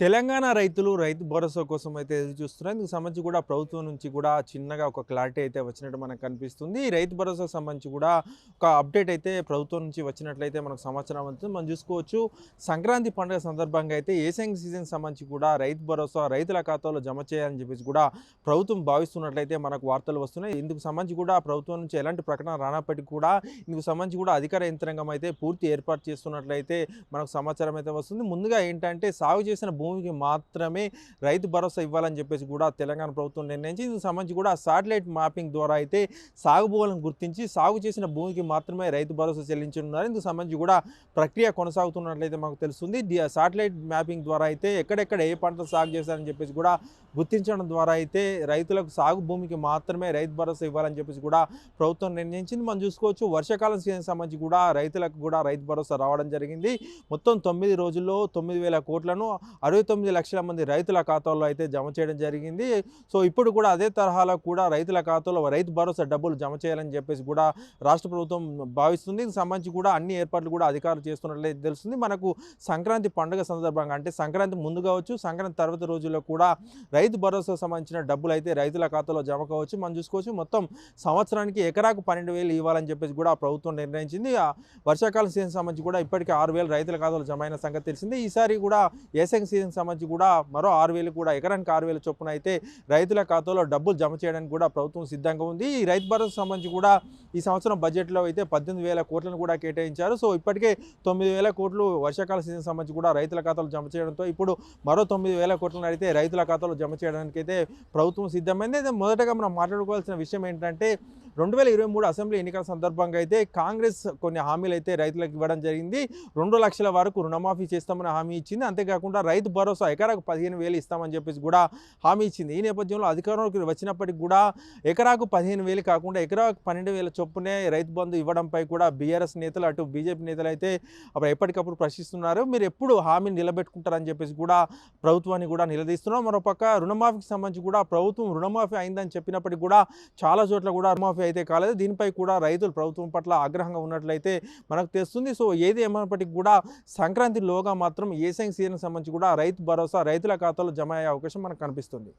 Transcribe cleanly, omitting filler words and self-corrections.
తెలంగాణ రైతులు రైతు భరోసా కోసం అయితే ఎదురు చూస్తున్నారు. ఇందుకు సంబంధించి కూడా ప్రభుత్వం నుంచి కూడా చిన్నగా ఒక క్లారిటీ అయితే వచ్చినట్టు మనకు కనిపిస్తుంది. ఈ రైతు భరోసాకు సంబంధించి కూడా ఒక అప్డేట్ అయితే ప్రభుత్వం నుంచి వచ్చినట్లయితే మనకు సమాచారం అందుతుంది. మనం చూసుకోవచ్చు సంక్రాంతి పండుగ సందర్భంగా అయితే ఏసంగి సీజన్ సంబంధించి కూడా రైతు భరోసా రైతుల ఖాతాలో జమ చేయాలని చెప్పేసి కూడా ప్రభుత్వం భావిస్తున్నట్లయితే మనకు వార్తలు వస్తున్నాయి. ఇందుకు సంబంధించి కూడా ప్రభుత్వం నుంచి ఎలాంటి ప్రకటన రానప్పటికీ కూడా ఇందుకు సంబంధించి కూడా అధికార యంత్రాంగం అయితే పూర్తి ఏర్పాటు చేస్తున్నట్లయితే మనకు సమాచారం అయితే వస్తుంది. ముందుగా ఏంటంటే సాగు చేసిన భూమికి మాత్రమే రైతు భరోసా ఇవ్వాలని చెప్పేసి కూడా తెలంగాణ ప్రభుత్వం నిర్ణయించి ఇందుకు సంబంధించి కూడా శాటిలైట్ మ్యాపింగ్ ద్వారా అయితే సాగు భూములను గుర్తించి సాగు చేసిన భూమికి మాత్రమే రైతు భరోసా చెల్లించనున్నారు. ఇందుకు సంబంధించి కూడా ప్రక్రియ కొనసాగుతున్నట్లయితే మాకు తెలుస్తుంది. శాటిలైట్ మ్యాపింగ్ ద్వారా అయితే ఎక్కడెక్కడ ఏ పంటలు సాగు చేశారని చెప్పేసి కూడా గుర్తించడం ద్వారా అయితే రైతులకు సాగు భూమికి మాత్రమే రైతు భరోసా ఇవ్వాలని చెప్పేసి కూడా ప్రభుత్వం నిర్ణయించింది. మనం చూసుకోవచ్చు వర్షాకాలం సీజన్ సంబంధించి కూడా రైతులకు కూడా రైతు భరోసా రావడం జరిగింది. మొత్తం 9 రోజుల్లో 9,000 కోట్లను 69 లక్షల మంది రైతుల ఖాతాల్లో అయితే జమ చేయడం జరిగింది. సో ఇప్పుడు కూడా అదే తరహాలో కూడా రైతుల ఖాతాలో రైతు భరోసా డబ్బులు జమ చేయాలని చెప్పేసి కూడా రాష్ట్ర ప్రభుత్వం భావిస్తుంది. దీనికి సంబంధించి కూడా అన్ని ఏర్పాట్లు కూడా అధికారులు చేస్తున్నట్లయితే తెలుస్తుంది. మనకు సంక్రాంతి పండుగ సందర్భంగా అంటే సంక్రాంతి ముందు కావచ్చు, సంక్రాంతి తర్వాత రోజుల్లో కూడా రైతు భరోసా సంబంధించిన డబ్బులు అయితే రైతుల ఖాతాలో జమ కావచ్చు. మనం చూసుకోవచ్చు మొత్తం సంవత్సరానికి ఎకరాకు 12,000 ఇవ్వాలని చెప్పేసి కూడా ప్రభుత్వం నిర్ణయించింది. వర్షాకాలం సీజన్ సంబంధించి కూడా ఇప్పటికే 6,000 రైతుల ఖాతాలో జమ అయిన సంగతి తెలిసింది. ఈసారి కూడా ఏసంగి సీజన్ సంబంధించి కూడా మరో 6,000 కూడా ఎకరానికి 6,000 చొప్పున అయితే రైతుల ఖాతాలో డబ్బులు జమ చేయడానికి కూడా ప్రభుత్వం సిద్ధంగా ఉంది. ఈ రైతు భరోసా సంబంధించి కూడా ఈ సంవత్సరం బడ్జెట్లో అయితే 18,000 కోట్లను కూడా కేటాయించారు. సో ఇప్పటికే 9,000 కోట్లు వర్షాకాల సీజన్ సంబంధించి కూడా రైతుల ఖాతాలో జమ చేయడంతో ఇప్పుడు మరో 9,000 కోట్లను అయితే రైతుల ఖాతాలో జమ చేయడానికి అయితే ప్రభుత్వం సిద్ధమైంది. అయితే మొదటగా మనం మాట్లాడుకోవాల్సిన విషయం ఏంటంటే 2023 అసెంబ్లీ ఎన్నికల సందర్భంగా అయితే కాంగ్రెస్ కొన్ని హామీలు అయితే రైతులకు ఇవ్వడం జరిగింది. 2 లక్షల వరకు రుణమాఫీ చేస్తామని హామీ ఇచ్చింది. అంతేకాకుండా రైతు భరోసా ఎకరాకు 15,000 ఇస్తామని చెప్పేసి కూడా హామీ ఇచ్చింది. ఈ నేపథ్యంలో అధికారంలోకి వచ్చినప్పటికి కూడా ఎకరాకు 15,000 కాకుండా ఎకరాకు 12,000 చొప్పునే రైతు బంధు ఇవ్వడంపై కూడా బీఆర్ఎస్ నేతలు అటు బీజేపీ నేతలు అయితే ఎప్పటికప్పుడు ప్రశ్నిస్తున్నారు. మీరు ఎప్పుడు హామీని నిలబెట్టుకుంటారని చెప్పేసి కూడా ప్రభుత్వాన్ని కూడా నిలదీస్తున్నారు. మరోపక్క రుణమాఫీకి సంబంధించి కూడా ప్రభుత్వం రుణమాఫీ అయిందని చెప్పినప్పటికీ కూడా చాలా చోట్ల కూడా రుణమాఫీ అయితే కాలేదు. దీనిపై కూడా రైతులు ప్రభుత్వం పట్ల ఆగ్రహంగా ఉన్నట్లయితే మనకు తెలుస్తుంది. సో ఏది ఏమైనప్పటికీ కూడా సంక్రాంతిలోగా మాత్రం ఏసంగి సీజన్ సంబంధించి కూడా రైతు భరోసా రైతుల ఖాతాలో జమ అయ్యే అవకాశం మనకు కనిపిస్తుంది.